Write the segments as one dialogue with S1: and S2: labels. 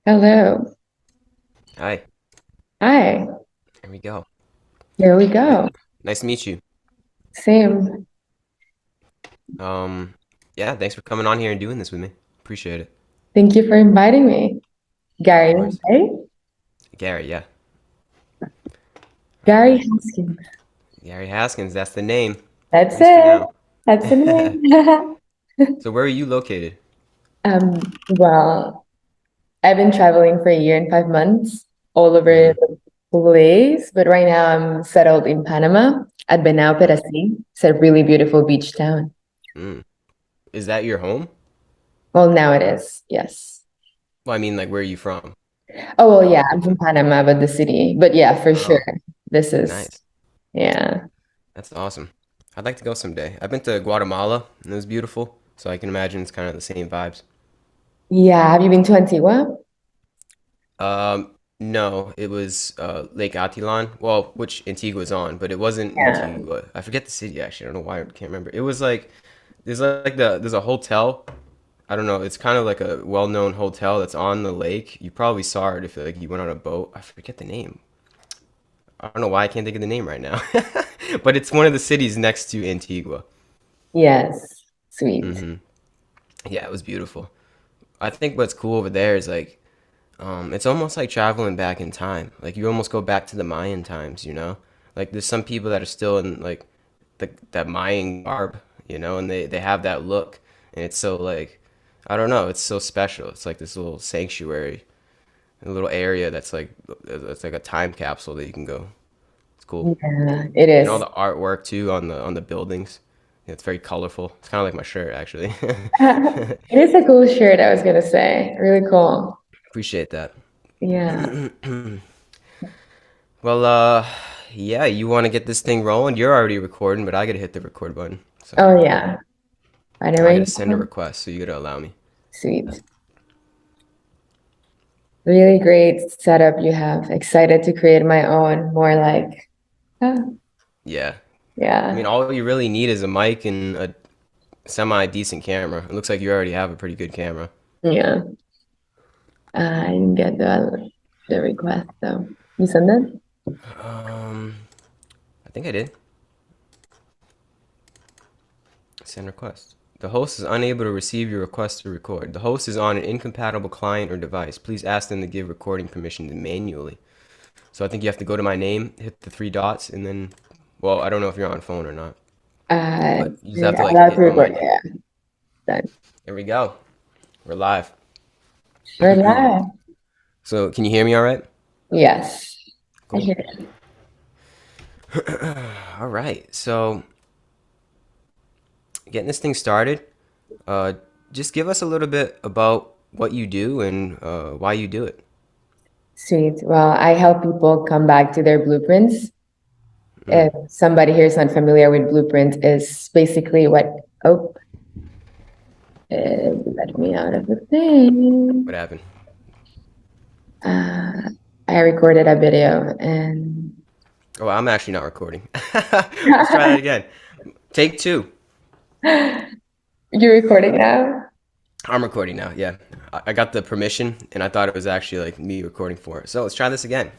S1: Hello.
S2: Hi,
S1: Hi.
S2: here we go.
S1: Here we
S2: Ni-
S1: go.
S2: Nice to meet you.
S1: Same.
S2: Um, yeah, thanks for coming on here and doing this with me. Appreciate it.
S1: Thank you for inviting me.
S2: Of
S1: Gary,
S2: course.
S1: right?
S2: Gary, yeah. All
S1: Gary
S2: right.
S1: Haskins.
S2: Gary Haskins, that's the name,
S1: That's
S2: at least for
S1: it.
S2: now.
S1: That's the name.
S2: So where are you located?
S1: Well, I've been traveling for a year and 5 months all over
S2: Mm-hmm.
S1: the place, but right now I'm settled in Panama at
S2: Nice.
S1: Benao. It's a really beautiful beach town.
S2: Mm. Is that your home?
S1: Well, now it is, yes.
S2: Well, I mean, like, where are you from?
S1: Oh, well, yeah, I'm
S2: Like,
S1: from Panama, but the city. But yeah, for sure.
S2: oh,
S1: This is,
S2: nice.
S1: yeah.
S2: That's awesome. I'd like to go someday. I've been to Guatemala, and it was beautiful, so I can imagine it's kind of the same vibes.
S1: Yeah, have you been to Antigua?
S2: No, it was Lake Atitlan. Well, which Antigua's on, but it wasn't
S1: Yeah.
S2: Antigua. I forget the city actually. I don't know why I can't remember. It was like there's a hotel. I don't know. It's kind of like a well-known hotel that's on the lake. You probably saw it if like you went on a boat. I forget the name. I don't know why I can't think of the name right now. But it's one of the cities next to Antigua.
S1: Yes. Sweet.
S2: Hmm. Yeah, it was beautiful. I think what's cool over there is like it's almost like traveling back in time. Like you almost go back to the Mayan times, you know? Like there's some people that are still in like that Mayan garb, you know, and they have that look, and it's so like I don't know, it's so special. It's like this little sanctuary, a little area that's like it's like a time capsule that you can go. It's cool.
S1: Yeah, it
S2: And all
S1: is.
S2: the artwork too on the buildings. It's very colorful. It's kind of like my shirt actually.
S1: It is a cool shirt, I was gonna say. Really cool.
S2: Appreciate that.
S1: Yeah.
S2: Well, yeah, you want to get this thing rolling? You're already recording, but I gotta hit the record button. So
S1: Oh yeah. Right
S2: I
S1: away.
S2: gotta send a request, so you gotta allow me.
S1: Sweet. Really great setup you have. Excited to create my own, more like, oh,
S2: Yeah. I mean,
S1: yeah.
S2: all you really need is a mic and a semi-decent camera. It looks like you already have a pretty good camera.
S1: Yeah. I didn't get the request though. You send it?
S2: Um, I think I did. Send request. The host is unable to receive your request to record. The host is on an incompatible client or device. Please ask them to give recording permission manually. So I think you have to go to my name, hit the three dots, and then, well, I don't know if you're on phone or not, but you just have to like
S1: Allowed to
S2: hit on my
S1: record.
S2: name.
S1: Yeah. Done.
S2: There we go. We're live.
S1: We're live.
S2: So can you hear me all right?
S1: Yes. I
S2: Cool.
S1: hear it.
S2: All right. So getting this thing started, uh, just give us a little bit about what you do and why you do it.
S1: Sweet. Well, I help people come back to their blueprints.
S2: Mm,
S1: If somebody here is not familiar with blueprint, is basically what, oh, let me out of the thing.
S2: what happened?
S1: Uh, I recorded a video and
S2: Oh, I'm actually not recording. Let's try that again. Take two.
S1: you're recording now?
S2: I'm recording now. Yeah, I got the permission, and I thought it was actually like me recording for it. So let's try this again.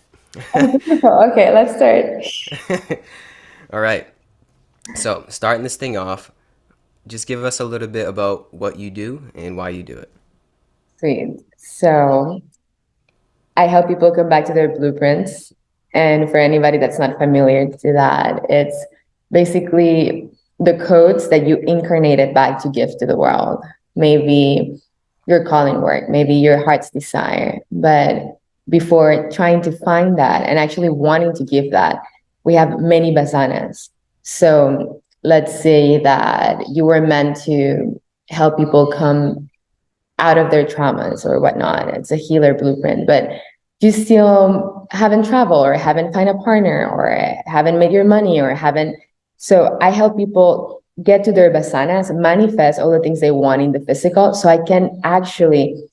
S1: Oh, beautiful. Okay, let's start.
S2: All right. So starting this thing off, just give us a little bit about what you do and why you do it.
S1: Sweet. So I help people come back to their blueprints. And for anybody that's not familiar to that, it's basically the codes that you incarnated back to give to the world. Maybe your calling work, maybe your heart's desire. But before trying to find that and actually wanting to give that, we have many basanas. So let's say that you were meant to help people come out of their traumas or whatnot. It's a healer blueprint, but you still haven't traveled or haven't found a partner or haven't made your money or haven't. So I help people get to their basanas, manifest all the things they want in the physical. So I can actually,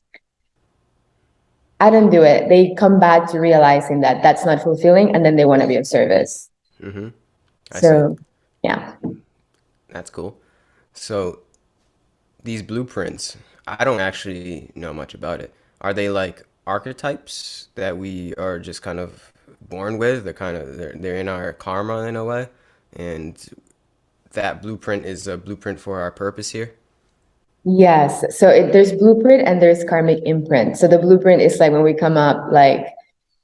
S1: I don't do it. They come back to realizing that that's not fulfilling and then they want to be of service.
S2: Mm-hmm. I see.
S1: So yeah.
S2: That's cool. So these blueprints, I don't actually know much about it. Are they like archetypes that we are just kind of born with. They're in our karma in a way, and that blueprint is a blueprint for our purpose here.
S1: Yes. So there's blueprint and there's karmic imprint. So the blueprint is like when we come up like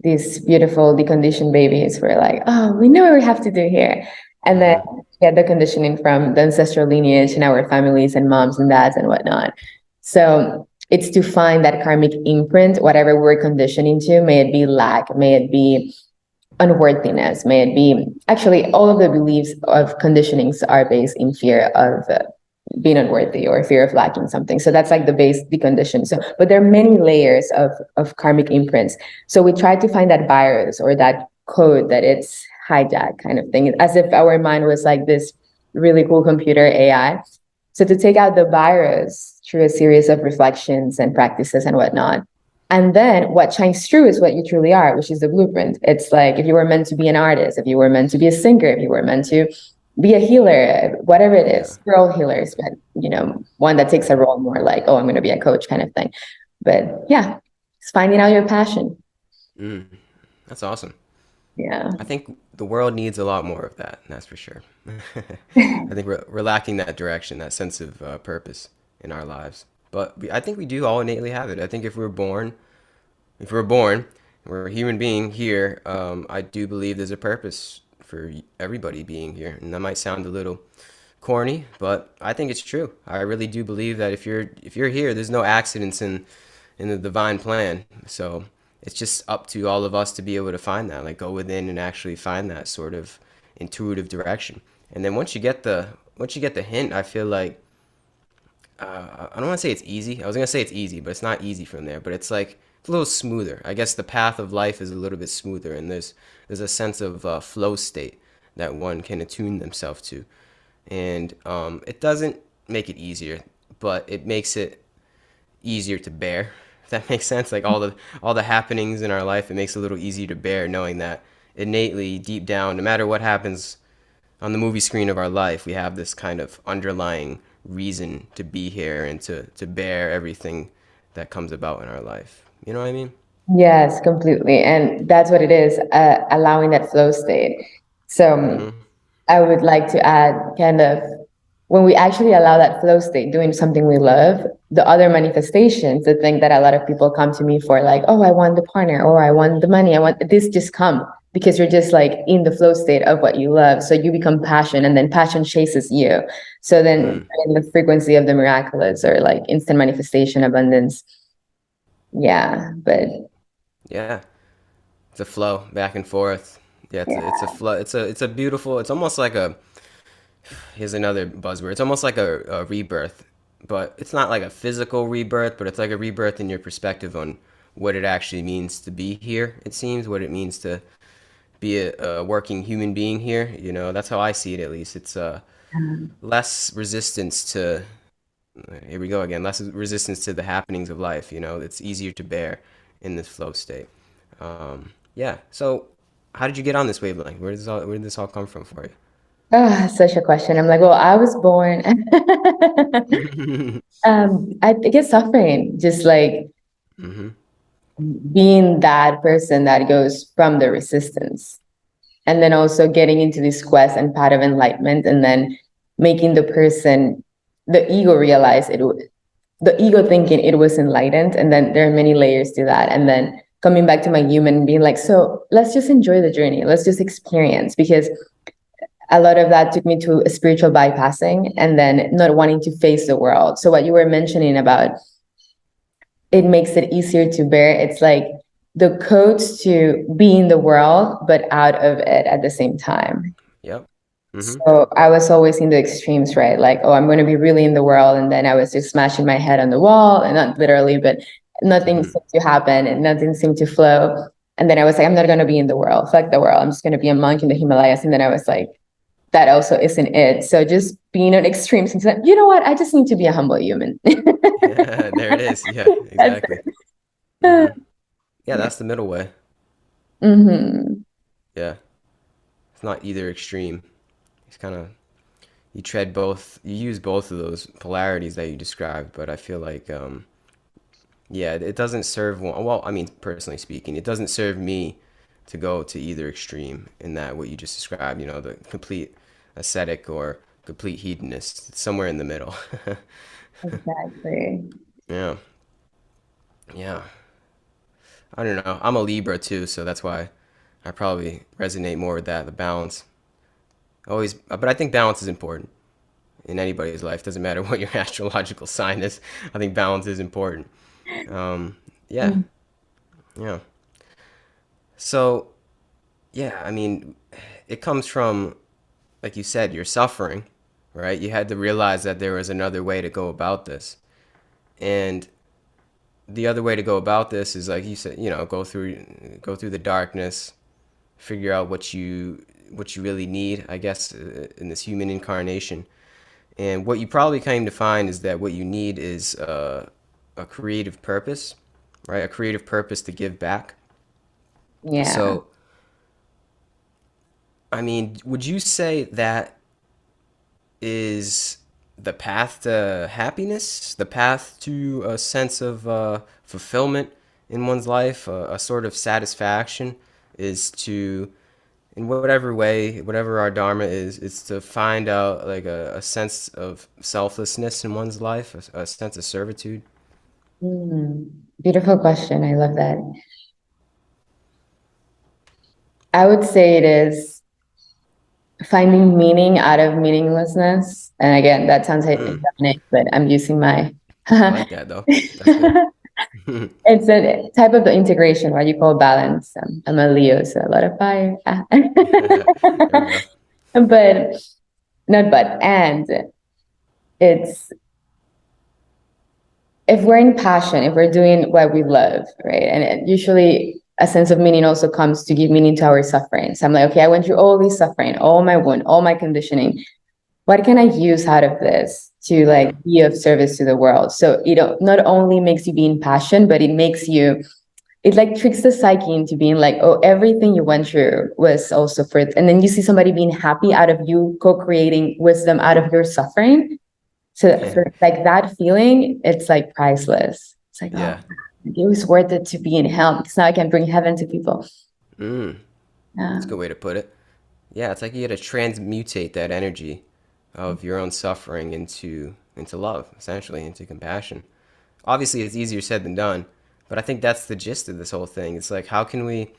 S1: these beautiful deconditioned babies, we're like, oh, we know what we have to do here. And then
S2: Mm-hmm.
S1: get the conditioning from the ancestral lineage and our families and moms and dads and whatnot. So it's to find that karmic imprint, whatever we're conditioning to, may it be lack, may it be unworthiness, may it be actually all of the beliefs of conditionings are based in fear of being unworthy or fear of lacking something. So that's like the base decondition. So, but there are many layers of karmic imprints. So we try to find that virus or that code that it's hijacked kind of thing, as if our mind was like this really cool computer AI. So to take out the virus through a series of reflections and practices and whatnot, and then what shines through is what you truly are, which is the blueprint. It's like if you were meant to be an artist, if you were meant to be a singer, if you were meant to be a healer, whatever it
S2: Yeah.
S1: is. We're all healers, but one that takes a role more like, oh, I'm going to be a coach kind of thing. But yeah, it's finding out your passion.
S2: Mm, that's awesome.
S1: Yeah.
S2: I think the world needs a lot more of that. That's for sure. I think we're lacking that direction, that sense of purpose in our lives. But I think we do all innately have it. I think if we're born, we're a human being here. I do believe there's a purpose for everybody being here, and that might sound a little corny, but I think it's true. I really do believe that if you're here, there's no accidents in the divine plan. So it's just up to all of us to be able to find that, like go within and actually find that sort of intuitive direction. And then once you get the hint, I feel like I don't want to say it's easy. I was gonna say it's easy, but it's not easy from there. But it's like it's a little smoother. I guess the path of life is a little bit smoother, and there's a sense of flow state that one can attune themselves to, and it doesn't make it easier, but it makes it easier to bear. If that makes sense, like all the happenings in our life, it makes it a little easier to bear, knowing that innately deep down, no matter what happens on the movie screen of our life, we have this kind of underlying reason to be here and to bear everything that comes about in our life. You know what I mean?
S1: Yes, completely. And that's what it is, allowing that flow state. So
S2: Mm-hmm.
S1: I would like to add kind of when we actually allow that flow state, doing something we love, the other manifestations, the thing that a lot of people come to me for, like, oh, I want the partner, or I want the money, I want this, just come because you're just like in the flow state of what you love. So you become passion, and then passion chases you. So then
S2: Mm.
S1: in the frequency of the miraculous or like instant manifestation, abundance. Yeah. But
S2: Yeah, it's a flow back and forth. Yeah, it's a flow. It's a beautiful. It's almost like a. Here's another buzzword. It's almost like a rebirth, but it's not like a physical rebirth, but it's like a rebirth in your perspective on what it actually means to be here. It seems what it means to be a working human being here. That's how I see it at least. It's less resistance to here we go again, less resistance to the happenings of life. It's easier to bear in this flow state. Yeah. So, how did you get on this wavelength? Where did this all come from for
S1: such a question. I'm like, well, I was born.
S2: you?
S1: I think it's suffering, just like
S2: Mm-hmm.
S1: being that person that goes from the resistance, and then also getting into this quest and path of enlightenment, and then making the ego realize the ego thinking it was enlightened, and then there are many layers to that, and then coming back to my human and being like, so let's just enjoy the journey, let's just experience, because a lot of that took me to a spiritual bypassing and then not wanting to face the world. So what you were mentioning about it makes it easier to bear. It's like the codes to be in the world, but out of it at the same time.
S2: Yep. Mm-hmm.
S1: So I was always in the extremes, right? Like, oh, I'm going to be really in the world. And then I was just smashing my head on the wall, and not literally, but nothing
S2: Mm-hmm.
S1: seemed to happen and nothing seemed to flow. And then I was like, I'm not going to be in the world. Fuck the world. I'm just going to be a monk in the Himalayas. And then I was like, that also isn't it. So just being on extremes and saying, you know what? I just need to be a humble human.
S2: Yeah, there it is. Yeah,
S1: That's
S2: exactly.
S1: it.
S2: Mm-hmm. Yeah,
S1: Yeah.
S2: that's the middle way.
S1: Hmm.
S2: Yeah, it's not either extreme. It's kind of you use both of those polarities that you described, but I feel like Yeah, it doesn't serve one. Well, I mean, personally speaking, it doesn't serve me to go to either extreme in that what you just described. You know, the complete ascetic or complete hedonist. It's somewhere in the middle.
S1: Exactly.
S2: Yeah, yeah. I don't know. I'm a Libra too, so that's why I probably resonate more with that. The balance. Always, but I think balance is important in anybody's life. Doesn't matter what your astrological sign is. I think balance is important. Yeah,
S1: Mm.
S2: yeah. So yeah, I mean, it comes from, like you said, you're suffering, right? You had to realize that there was another way to go about this. And the other way to go about this is like you said, you know, go through the darkness, figure out what you really need, I guess, in this human incarnation. And what you probably came to find is that what you need is a creative purpose, right? A creative purpose to give back.
S1: Yeah.
S2: So, I mean, would you say that is the path to happiness, the path to a sense of fulfillment in one's life, a sort of satisfaction, is to, in whatever way, whatever our dharma is to find out like a sense of selflessness in one's life, a sense of servitude.
S1: Beautiful question. I love that. I would say it is finding meaning out of meaninglessness. And again, that sounds
S2: Mm,
S1: ironic, but I'm using my
S2: I like that though. That's good.
S1: it's a type of the integration, what you call balance. I'm a Leo, so a lot of fire.
S2: There we go.
S1: But not but and it's if we're in passion, if we're doing what we love, right? And usually a sense of meaning also comes to give meaning to our suffering. So I'm like, okay, I went through all this suffering, all my wound, all my conditioning. What can I use out of this to
S2: Yeah,
S1: like be of service to the world? So not only makes you be in passion, but it makes you it like tricks the psyche into being like, oh, everything you went through was also for it. And then you see somebody being happy out of you co-creating wisdom out of your suffering. So
S2: yeah,
S1: for like that feeling, it's like priceless. It's like, oh,
S2: yeah.
S1: it was worth it to be in hell because now I can bring heaven to people.
S2: Mm,
S1: Yeah.
S2: that's a good way to put it. Yeah, it's like you got to transmutate that energy of your own suffering into love, essentially, into compassion. Obviously, it's easier said than done, but I think that's the gist of this whole thing. It's like how can we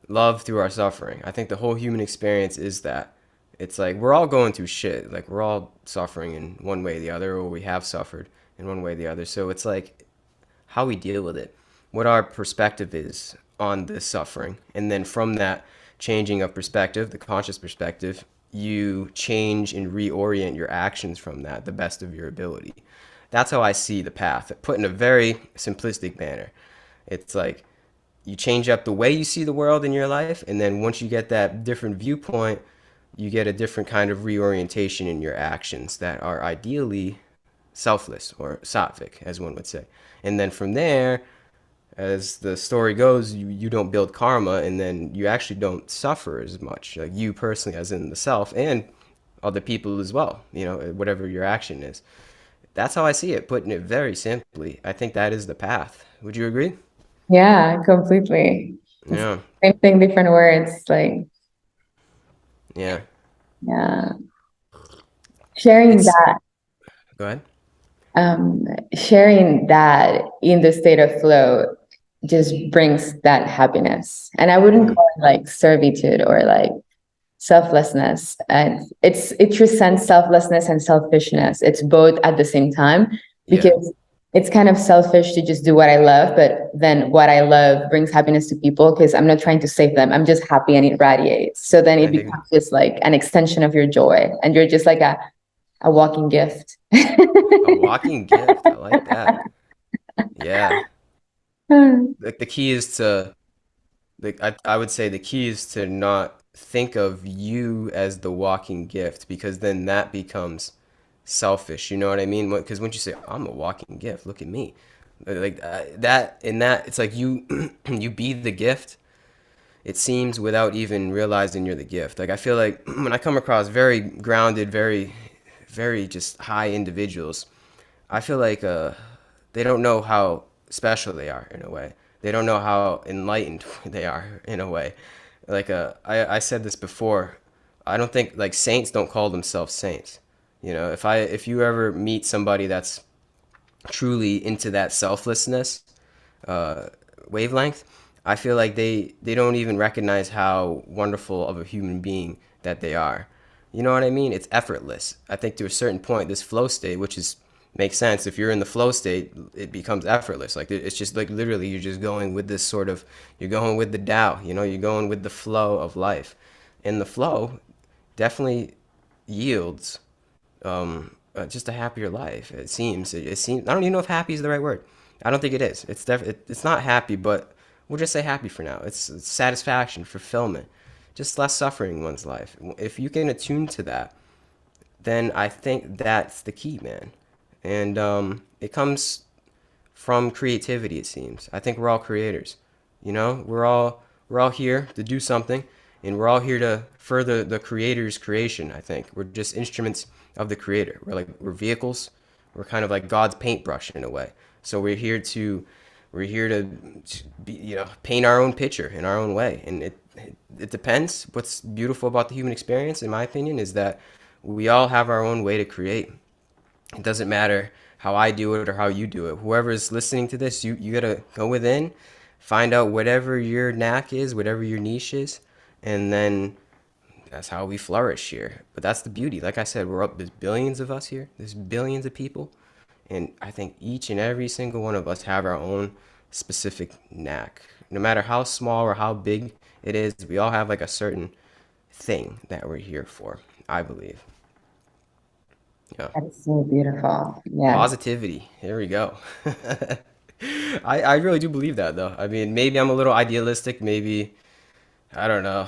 S2: love through our suffering? I think the whole human experience is that. It's like we're all going through shit. Like we're all suffering in one way or the other, or we have suffered in one way or the other. So it's like how we deal with it, what our perspective is on this suffering. And then from that changing of perspective, the conscious perspective, you change and reorient your actions from that the best of your ability. That's how I see the path, put in a very simplistic manner. It's like you change up the way you see the world in your life, and then once you get that different viewpoint, you get a different kind of reorientation in your actions that are ideally selfless or sattvic, as one would say. And then from there, as the story goes, you don't build karma, and then you actually don't suffer as much, like you personally, as in the self, and other people as well, you know, whatever your action is. That's how I see it, putting it very simply. I think that is the path. Would you agree?
S1: Yeah, completely. It's
S2: Yeah,
S1: same thing, different words. Like,
S2: yeah.
S1: yeah. Sharing
S2: It's,
S1: that
S2: go ahead.
S1: um, sharing that in the state of flow just brings that happiness. And I wouldn't
S2: Mm,
S1: call it like servitude or like selflessness. And it transcends selflessness and selfishness. It's both at the same time
S2: yeah,
S1: because it's kind of selfish to just do what I love, but then what I love brings happiness to people because I'm not trying to save them. I'm just happy and it radiates. So then it
S2: I think
S1: becomes just like an extension of your joy, and you're just like a walking gift.
S2: a walking gift. I like that. Yeah. Like the key is to I would say the key is to not think of you as the walking gift because then that becomes selfish. You know what I mean? Because once you say I'm a walking gift, look at me, like that in that it's like you you be the gift. It seems without even realizing you're the gift. Like I feel like when I come across very grounded, very just high individuals, I feel like they don't know how special they are in a way. They don't know how enlightened they are in a way. I said this before. I don't think like saints don't call themselves saints. You know, if you ever meet somebody that's truly into that selflessness uh, wavelength, I feel like they don't even recognize how wonderful of a human being that they are. You know what I mean? It's effortless. I think to a certain point, this flow state, which is makes sense. If you're in the flow state, it becomes effortless. Like it's just like literally you're just going with this sort of you're going with the Tao. You know, you're going with the flow of life, and the flow definitely yields just a happier life. It seems. It seems. I don't even know if happy is the right word. I don't think it is. It's not happy, but we'll just say happy for now. It's satisfaction, fulfillment, just less suffering in one's life. If you can attune to that, then I think that's the key, man. And it comes from creativity. It seems. I think we're all creators. You know, we're all here to do something, and we're all here to further the creator's creation. I think we're just instruments of the creator. We're vehicles. We're kind of like God's paintbrush in a way. So we're here to be, paint our own picture in our own way, and it depends. What's beautiful about the human experience, in my opinion, is that we all have our own way to create. It doesn't matter how I do it or how you do it. Whoever's listening to this, you gotta go within, find out whatever your knack is, whatever your niche is, and then that's how we flourish here. But that's the beauty. Like I said, we're up. There's billions of us here. There's billions of people, and I think each and every single one of us have our own specific knack. No matter how small or how big it is, we all have like a certain thing that we're here for. I believe. Yeah.
S1: That's so beautiful. Yes.
S2: Positivity. Here we go. I really do believe that though. I mean, maybe I'm a little idealistic. Maybe, I don't know.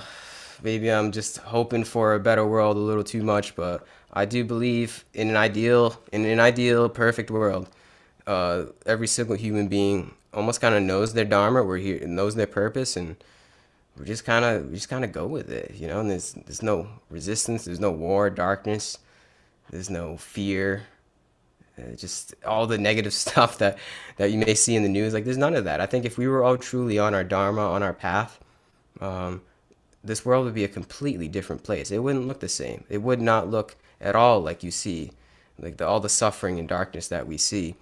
S2: Maybe I'm just hoping for a better world a little too much, but I do believe in an ideal, perfect world. Every single human being almost kind of knows their dharma. We're here, knows their purpose, and we just kind of go with it, you know. And there's no resistance. There's no war, darkness. There's no fear. Just all the negative stuff that you may see in the news. Like there's none of that. I think if we were all truly on our dharma, on our path, this world would be a completely different place. It wouldn't look the same. It would not look at all like you see, like all the suffering and darkness that we see.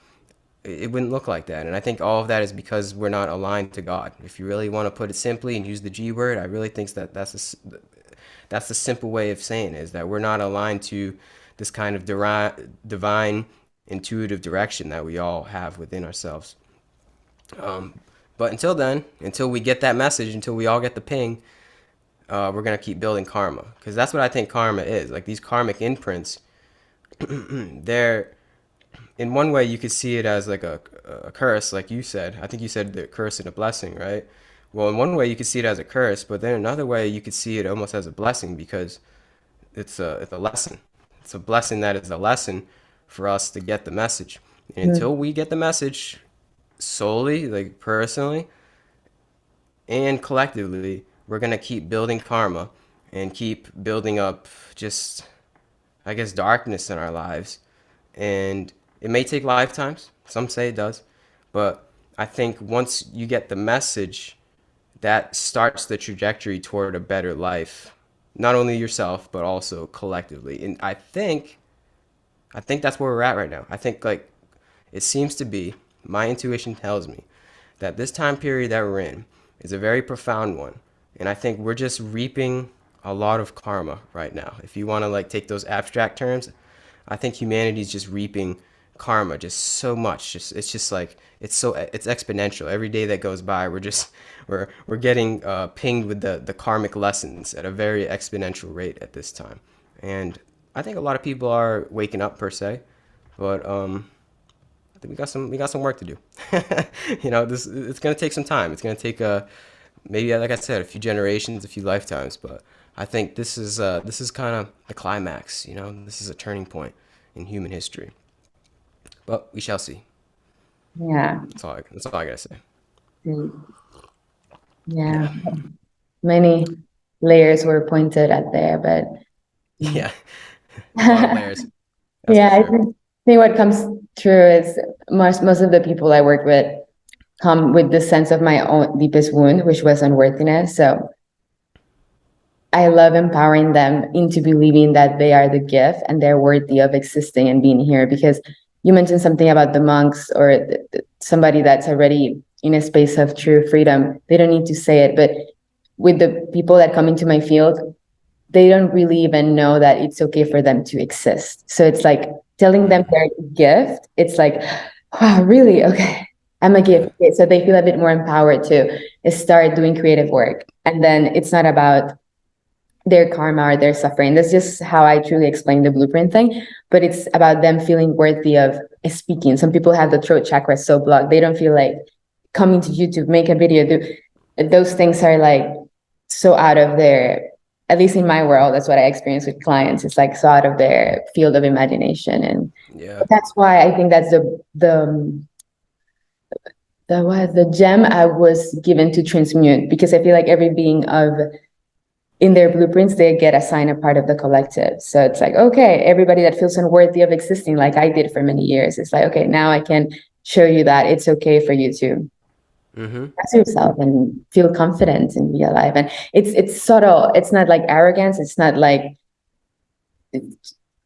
S2: It wouldn't look like that. And I think all of that is because we're not aligned to God. If you really want to put it simply and use the G word, I really think that's the simple way of saying it, is that we're not aligned to this kind of divine intuitive direction that we all have within ourselves. Um, but until then, until we get that message, until we all get the ping, we're gonna keep building karma, because that's what I think karma is. Like these karmic imprints, they're in one way you could see it as like a curse, like you said. I think you said the curse and a blessing, right? Well, in one way you could see it as a curse, but then another way you could see it almost as a blessing, because it's a lesson. It's a blessing that is a lesson for us to get the message. And
S1: Mm.
S2: until we get the message solely, like personally and collectively, we're gonna keep building karma and keep building up just, I guess, darkness in our lives. And it may take lifetimes. Some say it does. But I think once you get the message, that starts the trajectory toward a better life. Not only yourself, but also collectively. And I think that's where we're at right now. I think like it seems to be, my intuition tells me that this time period that we're in is a very profound one. And I think we're just reaping a lot of karma right now. If you want to like take those abstract terms, I think humanity's just reaping karma just so much. Just it's just like it's exponential. Every day that goes by, we're getting pinged with the karmic lessons at a very exponential rate at this time. And I think a lot of people are waking up per se, but I think we got some work to do. This it's gonna take some time. It's gonna take maybe like I said, a few generations, a few lifetimes. But I think this is kind of the climax. This is a turning point in human history. But we shall see.
S1: Yeah.
S2: That's all I gotta say.
S1: Mm. Yeah.
S2: Yeah,
S1: Many layers were pointed at there, but mm.
S2: yeah, a lot of layers. That's
S1: Yeah,
S2: for
S1: I
S2: sure.
S1: think what comes true is most of the people I work with, come with the sense of my own deepest wound, which was unworthiness. So I love empowering them into believing that they are the gift and they're worthy of existing and being here. Because you mentioned something about the monks or somebody that's already in a space of true freedom. They don't need to say it, but with the people that come into my field, they don't really even know that it's okay for them to exist. So it's like telling them
S2: Mm,
S1: their gift. It's like, wow, really? Okay, I'm a gift.
S2: yeah.
S1: Okay. So they feel a bit more empowered to start doing creative work. And then it's not about their karma or their suffering. That's just how I truly explain the blueprint thing. But it's about them feeling worthy of speaking. Some people have the throat chakra so blocked, they don't feel like coming to YouTube, make a video. Those things are like so out of their, at least in my world, that's what I experience with clients. It's like so out of their field of imagination. And
S2: Yeah.
S1: that's why I think that's the gem I was given to transmute, because I feel like every being of in their blueprints, they get assigned a part of the collective. So it's like, okay, everybody that feels unworthy of existing, like I did for many years, it's like, okay, now I can show you that it's okay for you to
S2: Mm-hmm.
S1: trust yourself and feel confident and be alive. And it's subtle. It's not like arrogance. It's not like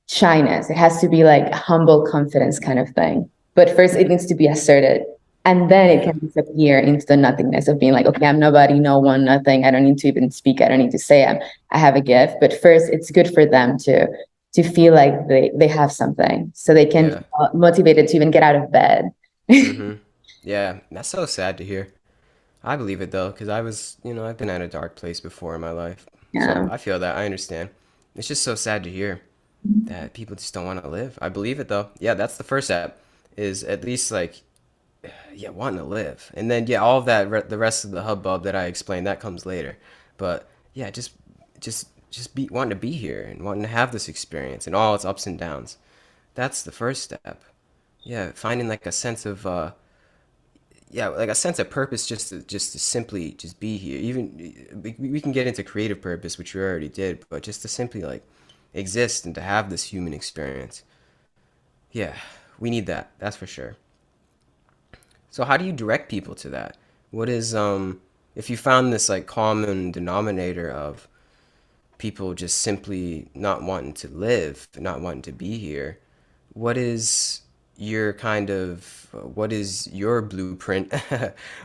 S1: shyness. It has to be like humble confidence kind of thing. But first, it needs to be asserted. And then it
S2: Yeah.
S1: can disappear into the nothingness of being like, okay, I'm nobody, no one, nothing. I don't need to even speak. I don't need to say I have a gift. But first, it's good for them to feel like they have something, so they can
S2: Yeah.
S1: motivated to even get out of bed.
S2: Mm-hmm. Yeah. That's so sad to hear. I believe it though, because I've been at a dark place before in my life. So
S1: Yeah.
S2: I feel that. I understand. It's just so sad to hear that people just don't want to live. I believe it though. Yeah, that's the first step, is at least like, yeah, wanting to live. And then, yeah, all of that, the rest of the hubbub that I explained, that comes later. But yeah, just be wanting to be here and wanting to have this experience and all its ups and downs. That's the first step. Yeah, finding like a sense of yeah, like a sense of purpose, just to simply just be here. Even we can get into creative purpose, which we already did, but just to simply like exist and to have this human experience. Yeah, we need that. That's for sure. So how do you direct people to that? What is if you found this like common denominator of people just simply not wanting to live, not wanting to be here, what is your kind of what is your blueprint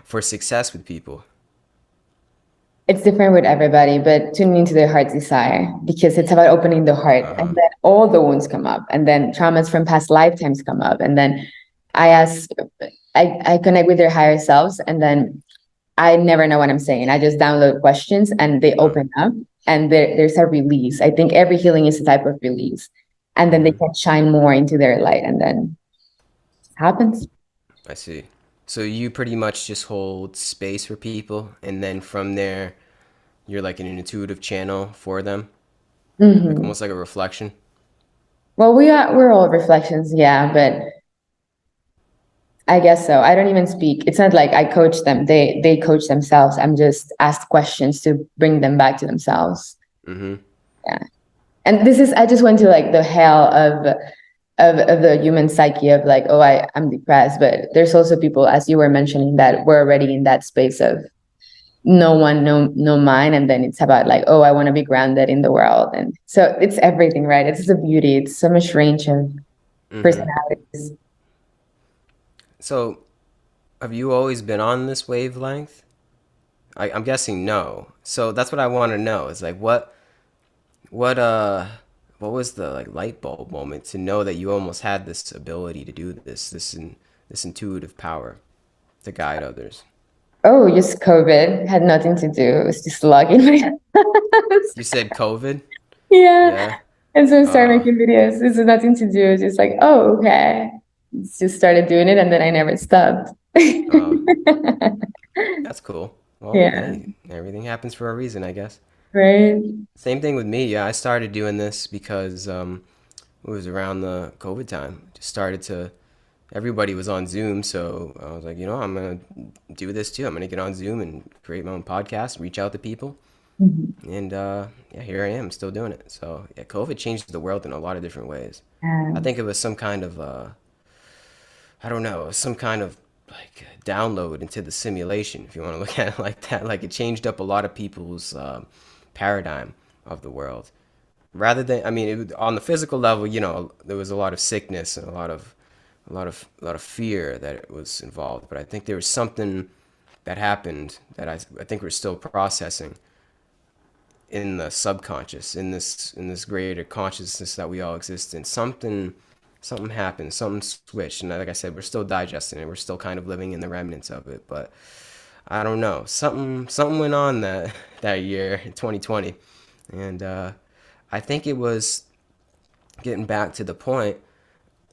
S2: for success with people?
S1: It's different with everybody, but tuning into their heart's desire, because it's about opening the heart, and
S2: Uh-huh.
S1: then all the wounds come up, and then traumas from past lifetimes come up, and then I ask, I connect with their higher selves, and then I never know what I'm saying. I just download questions, and they
S2: Oh.
S1: open up, and there's a release. I think every healing is a type of release, and then they
S2: Mm-hmm.
S1: can shine more into their light, and then it happens.
S2: I see. So you pretty much just hold space for people, and then from there, you're like an intuitive channel for them, like
S1: Hmm.
S2: almost like a reflection.
S1: Well, we're all reflections, yeah, but I guess so. I don't even speak. It's not like I coach them. They coach themselves. I'm just asked questions to bring them back to themselves.
S2: Mm-hmm.
S1: Yeah. And this is I just went to like the hell of the human psyche of like, oh, I'm depressed. But there's also people, as you were mentioning, that we're already in that space of no one, no mine. And then it's about like, oh, I want to be grounded in the world. And so it's everything, right? It's the beauty. It's so much range of
S2: Mm-hmm.
S1: personalities.
S2: So have you always been on this wavelength? I'm guessing no. So that's what I want to know. Is like what uh what was the like light bulb moment to know that you almost had this ability to do this intuitive power to guide others?
S1: Oh, just COVID had nothing to do. It was just logging my house.
S2: You said COVID?
S1: Yeah.
S2: Yeah.
S1: And so I started
S2: Uh
S1: making videos. This is nothing to do. It's just like, oh, okay. Just started doing it and then I never stopped.
S2: uh that's cool. Well,
S1: Yeah.
S2: hey, everything happens for a reason, I guess.
S1: Right.
S2: Same thing with me. Yeah, I started doing this because it was around the COVID time. Just started to everybody was on Zoom, so I was like, I'm gonna do this too. I'm gonna get on Zoom and create my own podcast, reach out to people,
S1: Mhm.
S2: and yeah, here I am, still doing it. So yeah, COVID changed the world in a lot of different ways. I
S1: Yeah.
S2: think it was some kind of I don't know, some kind of download into the simulation, if you want to look at it like that. Like it changed up a lot of people's paradigm of the world. Rather than, I mean, on the physical level, there was a lot of sickness and a lot of fear that was involved. But I think there was something that happened that I think we're still processing in the subconscious, in this greater consciousness that we all exist in. Something happened, something switched, and like I said, we're still digesting it. We're still kind of living in the remnants of it. But I don't know, something went on that year in 2020, and I think it was getting back to the point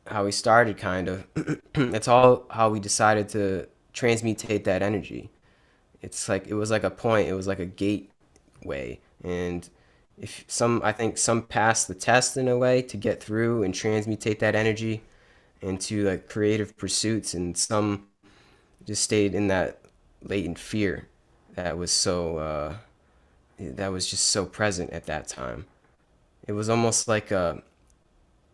S2: how we started, kind of. It's all how we decided to transmutate that energy. It's like it was like a point, it was like a gateway, and if some I think some passed the test in a way to get through and transmutate that energy into like creative pursuits, and some just stayed in that latent fear that was that was just so present at that time. It was almost like in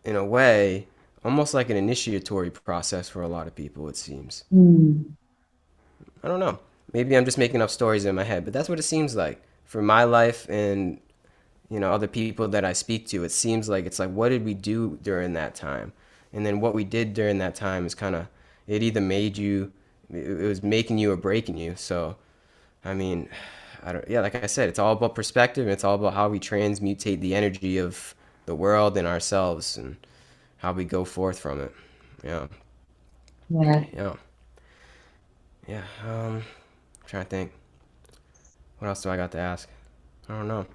S2: a way, almost like an initiatory process for a lot of people, it seems.
S1: Mm.
S2: I don't know. Maybe I'm just making up stories in my head, but that's what it seems like for my life, and other people that I speak to. It seems like it's like, what did we do during that time? And then what we did during that time is kind of, it either made you, it was making you or breaking you. So I mean, I don't. Yeah, like I said, it's all about perspective. And it's all about how we transmutate the energy of the world and ourselves, and how we go forth from it. Yeah,
S1: Yeah.
S2: yeah, yeah. I'm trying to think. What else do I got to ask? I don't know.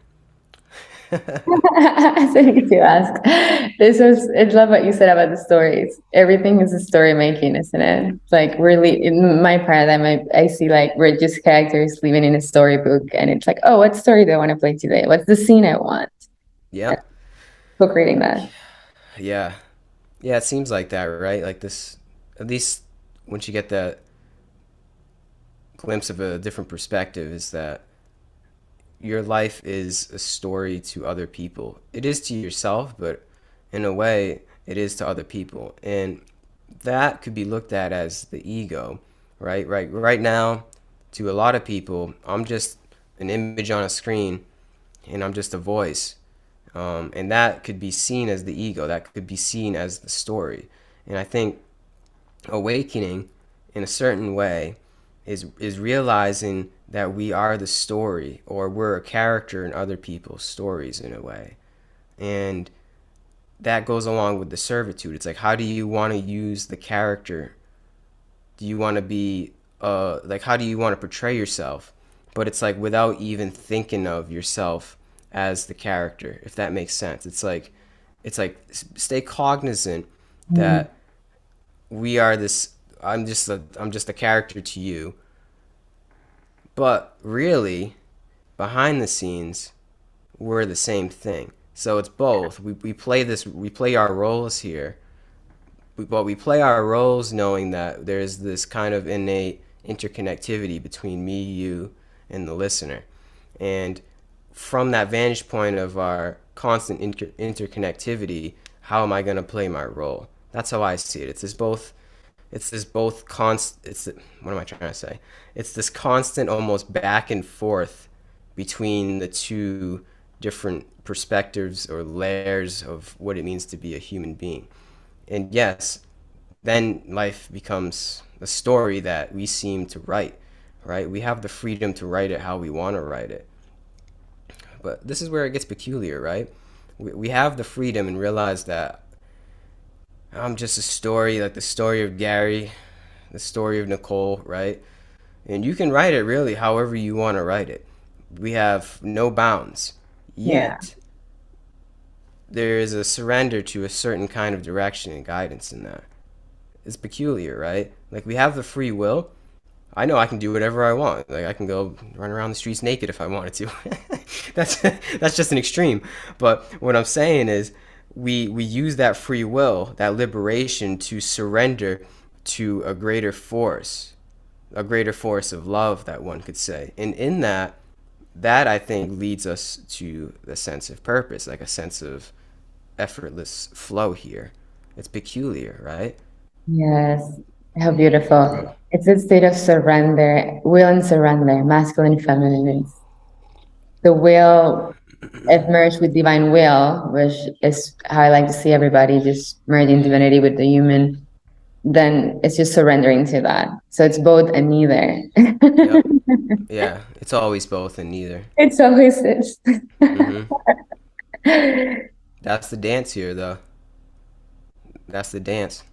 S1: So you to ask. I love what you said about the stories. Everything is a story making, isn't it? It's like really in my paradigm, I see like we're just characters living in a storybook, and it's like, oh, what story do I want to play today? What's the scene I want?
S2: Yep.
S1: Co-creating that.
S2: Yeah. Yeah. It seems like that, right? Like this. At least once you get that glimpse of a different perspective, is that your life is a story to other people. It is to yourself, but in a way, it is to other people. And that could be looked at as the ego, right? Right now, to a lot of people, I'm just an image on a screen, and I'm just a voice. And that could be seen as the ego. That could be seen as the story. And I think awakening, in a certain way, is realizing that we are the story, or we're a character in other people's stories in a way. And that goes along with the servitude. It's like, how do you want to use the character? Do you want to be like, how do you want to portray yourself? But it's like without even thinking of yourself as the character, if that makes sense. It's like stay cognizant
S1: Mm.
S2: that we are this. I'm just a character to you, but really, behind the scenes, we're the same thing. So it's both. We play our roles here, but we play our roles knowing that there's this kind of innate interconnectivity between me, you, and the listener. And from that vantage point of our constant interconnectivity, how am I going to play my role? That's how I see it. It's this both const it's what am I trying to say? It's this constant almost back and forth between the two different perspectives or layers of what it means to be a human being. And yes, then life becomes a story that we seem to write, right? We have the freedom to write it how we want to write it. But this is where it gets peculiar, right? We have the freedom and realize that I'm just a story, like the story of Gary, the story of Nicole, right? And you can write it really however you want to write it. We have no bounds.
S1: Yeah.
S2: Yet, there is a surrender to a certain kind of direction and guidance in that. It's peculiar, right? Like we have the free will. I know I can do whatever I want. Like I can go run around the streets naked if I wanted to. That's just an extreme. But what I'm saying is we use that free will, that liberation to surrender to a greater force of love, that one could say. And in that I think leads us to the sense of purpose, like a sense of effortless flow here. It's peculiar, right?
S1: Yes. How beautiful. It's a state of surrender, will and surrender, masculine and feminine. It's the will it merged with divine will, which is how I like to see everybody, just merging divinity with the human. Then it's just surrendering to that. So it's both and neither.
S2: Yep. Yeah, it's always both and neither.
S1: It's always this.
S2: Hmm. That's the dance here, though. That's the dance.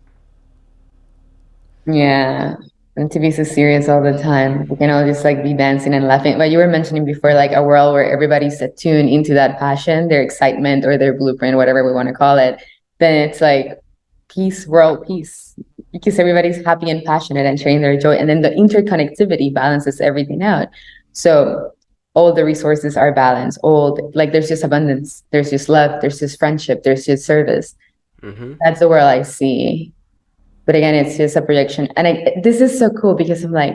S1: Yeah. And to be so serious all the time. We can all just like be dancing and laughing. But you were mentioning before, like a world where everybody's attuned into that passion, their excitement or their blueprint, whatever we want to call it. Then it's like peace, world peace. Because everybody's happy and passionate and sharing their joy. And then the interconnectivity balances everything out. So all the resources are balanced. All like there's just abundance, there's just love, there's just friendship, there's just service.
S2: Hmm.
S1: That's the world I see. But again, it's just a projection. And this is so cool because I'm like,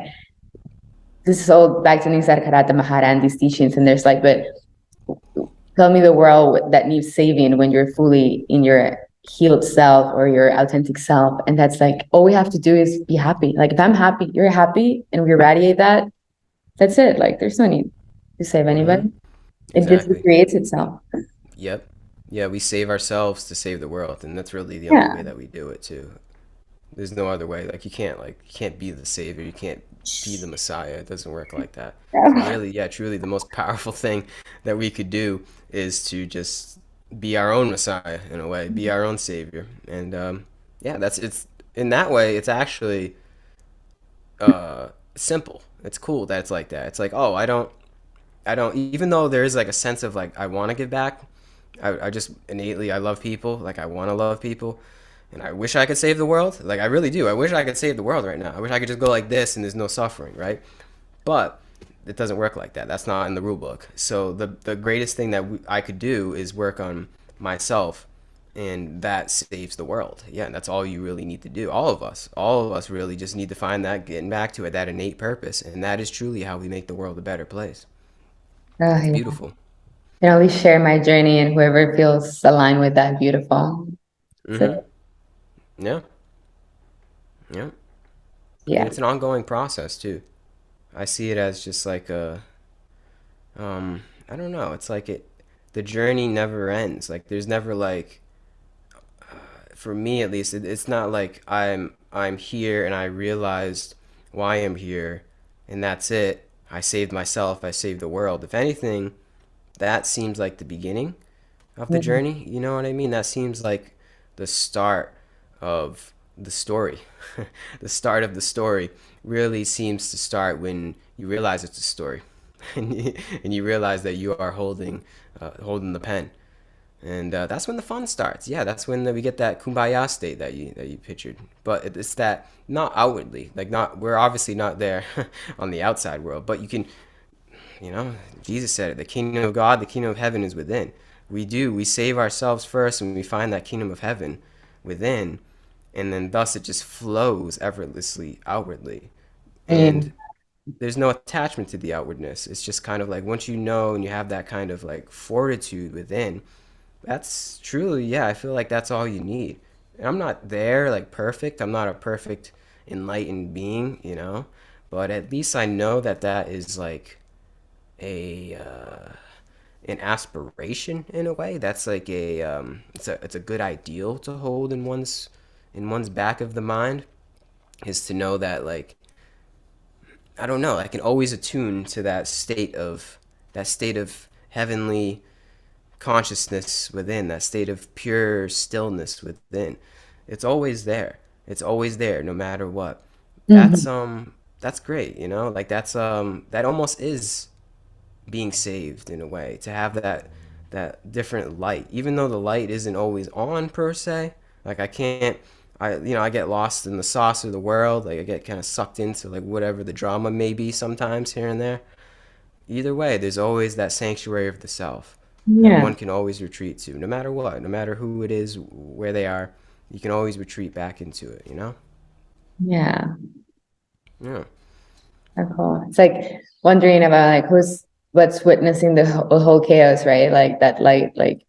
S1: this is all back to Nisargadatta Mahara and these teachings. And there's like, but tell me the world that needs saving when you're fully in your healed self or your authentic self. And that's like, all we have to do is be happy. Like, if I'm happy, you're happy, and we radiate that, that's it. Like, there's no need to save
S2: Hmm.
S1: anybody. It just
S2: Exactly.
S1: creates itself.
S2: Yep. Yeah, we save ourselves to save the world, and that's really the only
S1: Yeah.
S2: way that we do it too. There's no other way. You can't be the savior. You can't be the messiah. It doesn't work like that. So really, yeah, truly the most powerful thing that we could do is to just be our own messiah in a way, be our own savior. And yeah, that's it's in that way it's actually simple. It's cool that it's like that. It's like, oh, I don't even though there is like a sense of like I want to give back. I just innately I love people. Like I want to love people, and I wish I could save the world. Like I really do. I wish I could save the world right now. I wish I could just go like this and there's no suffering, right? But it doesn't work like that. That's not in the rule book. So the greatest thing that I could do is work on myself, and that saves the world. Yeah, and that's all you really need to do. All of us really just need to find that getting back to it, that innate purpose, and that is truly how we make the world a better place.
S1: Oh,
S2: It's
S1: yeah.
S2: beautiful.
S1: I can only share my journey, and whoever feels aligned with that, beautiful.
S2: Mm-hmm.
S1: So,
S2: Yeah. Yeah. And
S1: yeah.
S2: it's an ongoing process too. I see it as just like a I don't know, it's like it the journey never ends. Like there's never like for me at least it's not like I'm here and I realized why I'm here and that's it. I saved myself, I saved the world. If anything, that seems like the beginning of the
S1: Yeah.
S2: journey. You know what I mean? That seems like the start of the story. The start of the story really seems to start when you realize it's a story, and you realize that you are holding the pen, and that's when the fun starts. Yeah, that's when we get that kumbaya state that you pictured. But it's that not outwardly, like not we're obviously not there on the outside world, but you can you know, Jesus said it the kingdom of God, the kingdom of heaven is within. We save ourselves first and we find that kingdom of heaven within, and then thus it just flows effortlessly outwardly.
S1: Yeah.
S2: And there's no attachment to the outwardness. It's just kind of like once you know and you have that kind of like fortitude within, that's truly, yeah, I feel like that's all you need. And I'm not there like perfect. I'm not a perfect enlightened being, you know, but at least I know that that is like a an aspiration in a way. That's like it's a good ideal to hold in one's back of the mind is to know that like I don't know, I can always attune to that state of heavenly consciousness within, that state of pure stillness within. It's always there. It's always there no matter what.
S1: Mhm.
S2: That's great, you know? Like that almost is being saved in a way to have that different light even though the light isn't always on per se like I can't I get lost in the sauce of the world like I get kind of sucked into like whatever the drama may be sometimes here and there either way there's always that sanctuary of the self that
S1: Yeah.
S2: one can always retreat to no matter what no matter who it is where they are you can always retreat back into it you know
S1: Yeah.
S2: yeah
S1: Oh, cool. It's like wondering about like what's witnessing the whole chaos, right? Like that light, like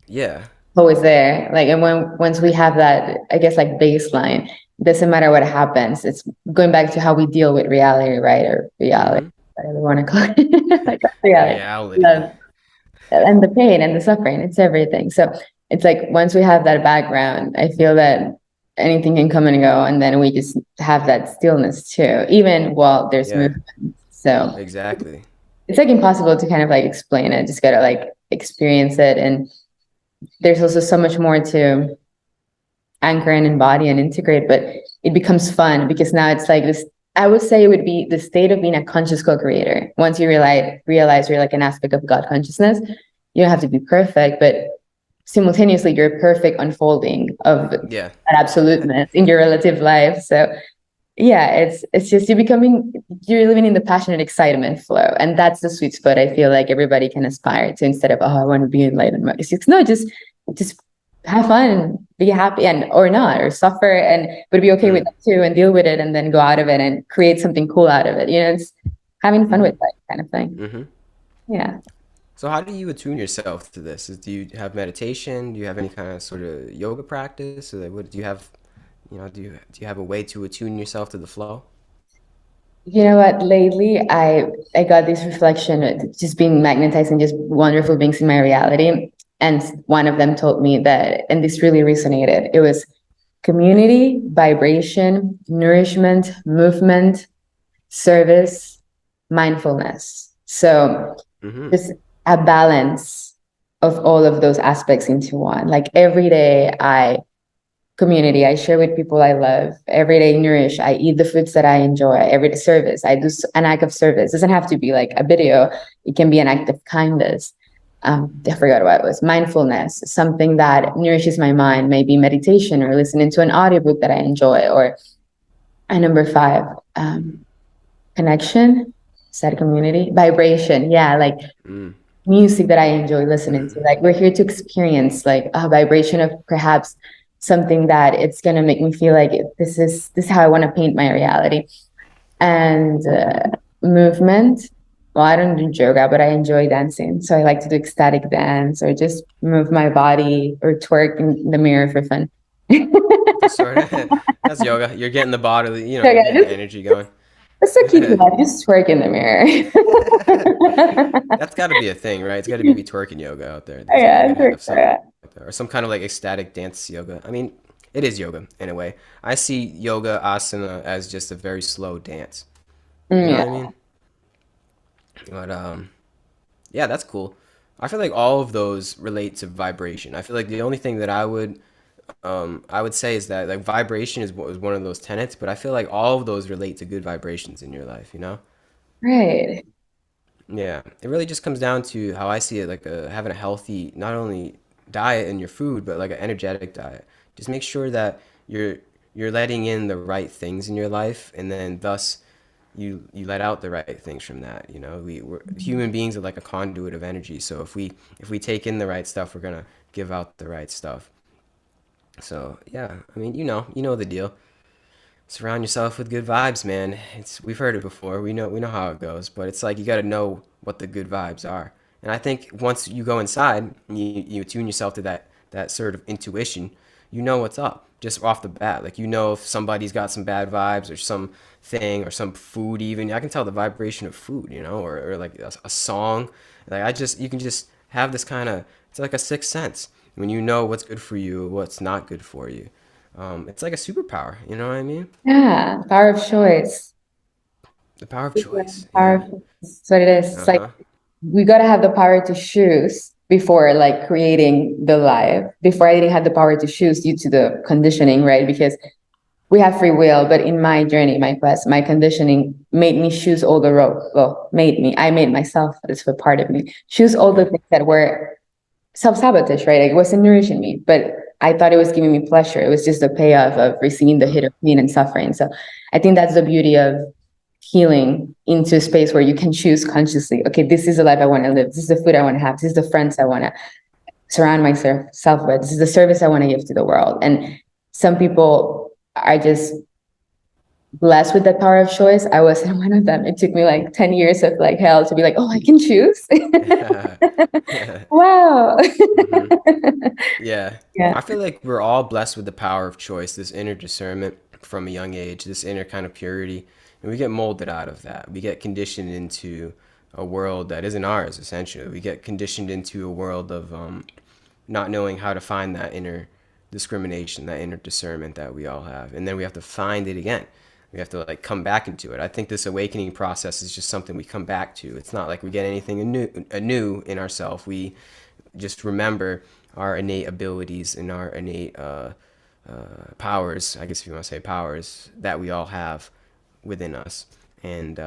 S2: yeah
S1: always there. Like, and when once we have that, I guess like baseline, doesn't matter what happens. It's going back to how we deal with reality, right? Or reality,
S2: Mm-hmm.
S1: whatever you want to call it. Like reality.
S2: Reality.
S1: Love and the pain and the suffering. It's everything. So it's like once we have that background, I feel that anything can come and go, and then we just have that stillness too, even while there's
S2: Yeah,
S1: movement. So
S2: exactly.
S1: it's like impossible to kind of like explain it. Just gotta like experience it. And there's also so much more to anchor and embody and integrate, but it becomes fun because now it's like this. I would say it would be the state of being a conscious co-creator. Once you realize you're like an aspect of God consciousness, you don't have to be perfect, but simultaneously you're a perfect unfolding of that
S2: Yeah.
S1: absoluteness in your relative life. So yeah, it's just you're living in the passionate excitement flow, and that's the sweet spot I feel like everybody can aspire to, instead of, oh, I want to be enlightened. It's no, just have fun, be happy, and or not, or suffer, and but be okay with
S2: Mm.
S1: that too, and deal with it, and then go out of it and create something cool out of it. It's having fun
S2: Mm-hmm.
S1: with that kind of thing.
S2: Mm-hmm.
S1: Yeah.
S2: So how do you attune yourself to this? Do you have meditation? Do you have any kind of sort of yoga practice? Or like, what do you have? Do you have a way to attune yourself to the flow?
S1: You know what? Lately, I got this reflection, just being magnetized and just wonderful beings in my reality. And one of them told me that, and this really resonated. It was community, vibration, nourishment, movement, service, mindfulness. So
S2: Mm-hmm.
S1: just a balance of all of those aspects into one. Like every day, I community, I share with people I love. Every day nourish, I eat the foods that I enjoy. Every day service, I do an act of service. It doesn't have to be like a video. It can be an act of kindness. I forgot what it was. Mindfulness, something that nourishes my mind, maybe meditation or listening to an audiobook that I enjoy. Or number five, connection, sad community, vibration. Yeah, like
S2: Mm.
S1: music that I enjoy listening to. Like we're here to experience like a vibration of perhaps something that it's gonna make me feel like this is how I want to paint my reality. And movement. Well, I don't do yoga, but I enjoy dancing, so I like to do ecstatic dance or just move my body or twerk in the mirror for fun.
S2: Sort of. That's yoga. You're getting the bodily,
S1: Okay,
S2: you're getting the
S1: just
S2: energy going.
S1: so keep it up. Just twerk in the mirror.
S2: That's got to be a thing, right? It's got to be twerking yoga out there. You
S1: Yeah,
S2: got to
S1: twerk.
S2: have something like that. Or some kind of like ecstatic dance yoga. I mean, it is yoga in a way. I see yoga asana as just a very slow dance. You know what I
S1: Yeah.
S2: mean? But yeah, that's cool. I feel like all of those relate to vibration. I feel like the only thing that I would say is that like vibration is one of those tenets, but I feel like all of those relate to good vibrations in your life, you know?
S1: Right.
S2: Yeah, it really just comes down to how I see it, like having a healthy, not only diet in your food, but like an energetic diet. Just make sure that you're you're letting in the right things in your life, and then thus you let out the right things from that. We're human beings are like a conduit of energy. So if we take in the right stuff, we're gonna give out the right stuff. So yeah, I mean, you know the deal. Surround yourself with good vibes, man. We've heard it before. We know how it goes, but it's like you got to know what the good vibes are. And I think once you go inside, you attune yourself to that sort of intuition. You know what's up just off the bat. Like you know if somebody's got some bad vibes or some thing or some food even. I can tell the vibration of food, or like a song. Like you can just have this kind of it's like a sixth sense when you know what's good for you, what's not good for you. It's like a superpower, you know what I mean?
S1: Yeah. Power of choice.
S2: The power of choice.
S1: Power
S2: Yeah.
S1: of choice. That's what it is. It's like
S2: Uh-huh.
S1: we gotta have the power to choose before like creating the life. Before I didn't have the power to choose due to the conditioning, right? Because we have free will, but in my journey, my quest, my conditioning made me choose all the road. Well, I made myself, that's what part of me, choose all the
S2: Yeah.
S1: things that were self-sabotage, right? Like it wasn't nourishing me, but I thought it was giving me pleasure. It was just the payoff of receiving the hit of pain and suffering. So I think that's the beauty of healing into a space where you can choose consciously. Okay, this is the life I want to live. This is the food I want to have. This is the friends I want to surround myself with. This is the service I want to give to the world. And some people are just blessed with that power of choice. I wasn't one of them. It took me like 10 years of like hell to be like, oh, I can choose. Wow.
S2: hmm Yeah.
S1: Yeah.
S2: I feel like we're all blessed with the power of choice, this inner discernment from a young age, this inner kind of purity. And we get molded out of that. We get conditioned into a world that isn't ours, essentially. We get conditioned into a world of not knowing how to find that inner discrimination, that inner discernment that we all have. And then we have to find it again. We have to like come back into it. I think this awakening process is just something we come back to. It's not like we get anything anew in ourselves. We just remember our innate abilities and our innate powers, I guess if you want to say powers, that we all have within us. And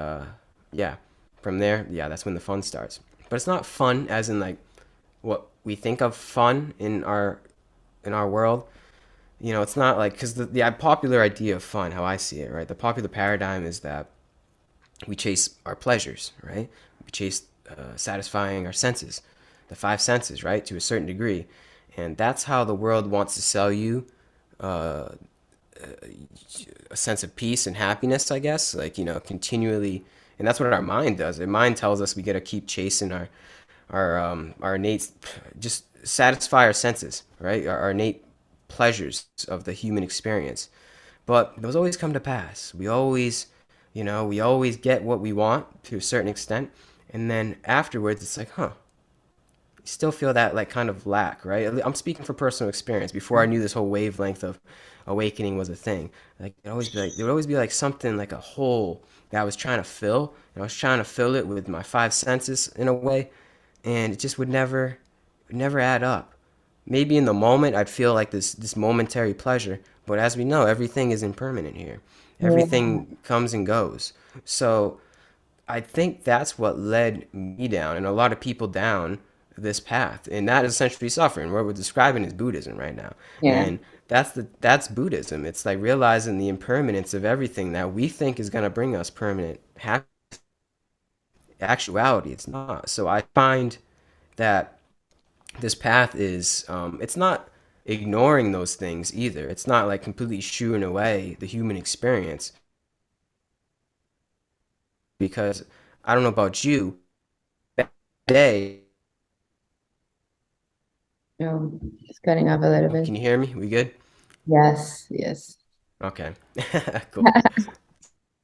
S2: yeah, from there, yeah, that's when the fun starts. But it's not fun as in like what we think of fun in our world. You know, it's not like because the popular idea of fun, how I see it, right? The popular paradigm is that we chase our pleasures, right? We chase satisfying our senses, the five senses, right, to a certain degree, and that's how the world wants to sell you a sense of peace and happiness, I guess. Like continually, and that's what our mind does. Our mind tells us we got to keep chasing our innate, just satisfy our senses, right? Our innate pleasures of the human experience. But those always come to pass. We always get what we want to a certain extent, and then afterwards, it's like, huh, you still feel that like kind of lack, right? I'm speaking from personal experience. Before I knew this whole wavelength of awakening was a thing, like there would always be like something like a hole that I was trying to fill, and I was trying to fill it with my five senses in a way, and it just would never add up. Maybe in the moment I'd feel like this momentary pleasure, but as we know, everything is impermanent here.
S1: Yeah.
S2: Everything comes and goes. So I think that's what led me down and a lot of people down this path, and that is essentially suffering. What we're describing is Buddhism right now,
S1: Yeah.
S2: and that's Buddhism. It's like realizing the impermanence of everything that we think is going to bring us permanent happiness. Actuality, it's not. So I find that this path is it's not ignoring those things either. It's not like completely shooing away the human experience because I don't know about you. Back in the day,
S1: Oh, it's cutting off a little bit.
S2: can you hear me? We good?
S1: Yes. Yes.
S2: Okay, cool.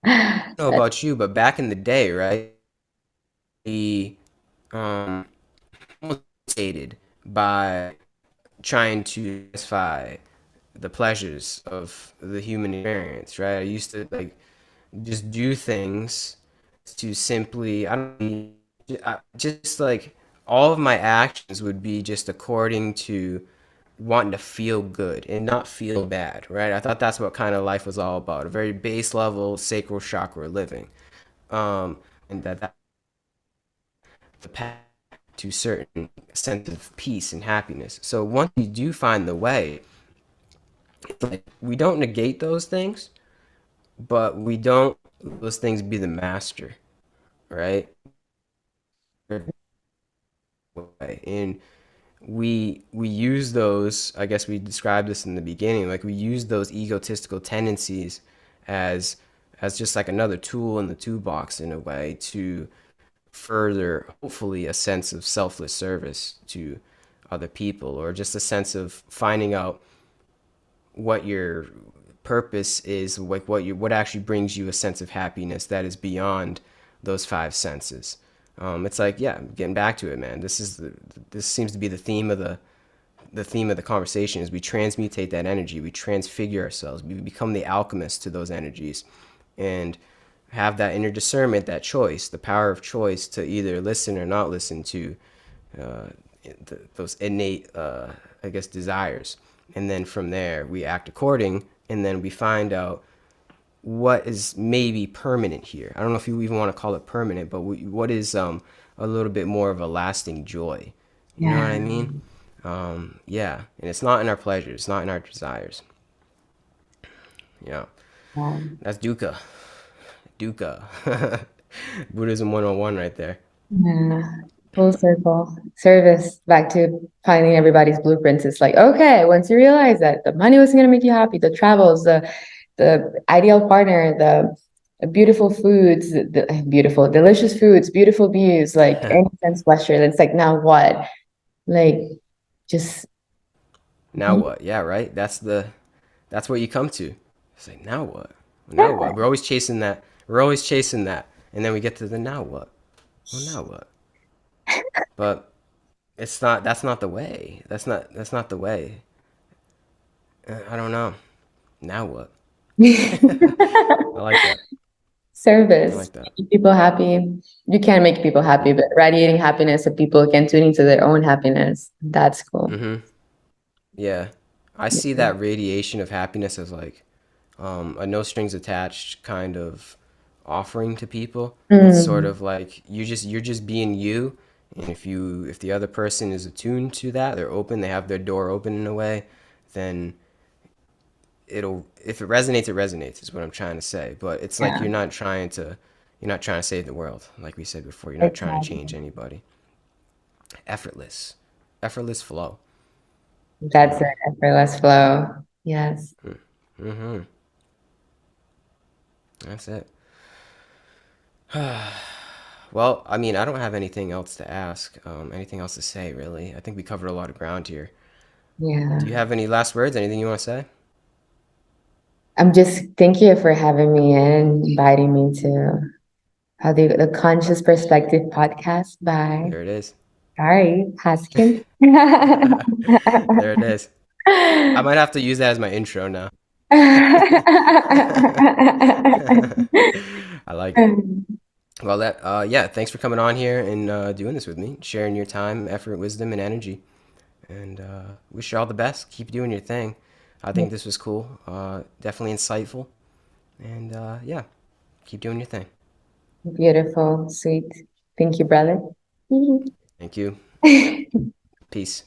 S2: I don't know about you, but back in the day, right? We um stated by trying to satisfy the pleasures of the human experience, right? I used to like just do things to simply I don't just like all of my actions would be just according to wanting to feel good and not feel bad, right? I thought that's what kind of life was all about, a very base level sacral chakra living, and that the path to certain sense of peace and happiness. So once you do find the way, it's like we don't negate those things, but we don't let those things be the master, right? And we use those. I guess we described this in the beginning. Like we use those egotistical tendencies as just like another tool in the toolbox in a way to further, hopefully, a sense of selfless service to other people, or just a sense of finding out what your purpose is, like what actually brings you a sense of happiness that is beyond those five senses. It's like, yeah, getting back to it, man. This seems to be the theme of the conversation is we transmutate that energy, we transfigure ourselves, we become the alchemists to those energies, and have that inner discernment, that choice, the power of choice to either listen or not listen to uh, those innate, I guess, desires. And then from there, we act according, and then we find out what is maybe permanent here. I don't know if you even want to call it permanent, but what is a little bit more of a lasting joy. You know what
S1: Yeah.
S2: I mean? Yeah, and it's not in our pleasures, it's not in our desires. Yeah,
S1: Yeah.
S2: that's dukkha. Dukkha. Buddhism 101 right there.
S1: Yeah. Full circle. Service back to finding everybody's blueprints. It's like, okay, once you realize that the money wasn't going to make you happy, the travels, the ideal partner, the beautiful foods, the beautiful, delicious foods, beautiful views, like any sense pleasure. It's like now what? Like just
S2: Now what? Yeah, right. That's what you come to. It's like now what? Now what? We're always chasing that. We're always chasing that, and then we get to the now what? Well, now what? But it's not. That's not the way. That's not the way. I don't know. Now what? I like that. I
S1: service,
S2: like that.
S1: making people happy. You can't make people happy, but radiating happiness so people can tune into their own happiness. That's cool.
S2: Mm-hmm. Yeah, I see that radiation of happiness as like a no strings attached kind of offering to people. It's sort
S1: Mm,
S2: of like you're just being you, and if the other person is attuned to that, they're open, they have their door open in a way, then it'll if it resonates, it resonates is what I'm trying to say. But it's like
S1: yeah,
S2: you're not trying to save the world, like we said before. You're not trying to change
S1: exactly.
S2: anybody. Effortless, effortless flow.
S1: That's it. Effortless flow. Yes.
S2: Mm-hmm. That's it. Well, I mean, I don't have anything else to ask, anything else to say, really. I think we covered a lot of ground here. Do you
S1: Yeah.
S2: have any last words? Anything you want to say?
S1: I'm just thank you for having me in, inviting me to the Conscious Perspective podcast by
S2: There it is.
S1: Sorry, Haskin.
S2: There it is. I might have to use that as my intro now. I like it. Well, yeah, thanks for coming on here and doing this with me, sharing your time, effort, wisdom, and energy. And wish you all the best. Keep doing your thing. I think this was cool. Definitely insightful. And yeah, keep doing your thing.
S1: Beautiful, sweet. Thank you, brother.
S2: Thank you. Peace.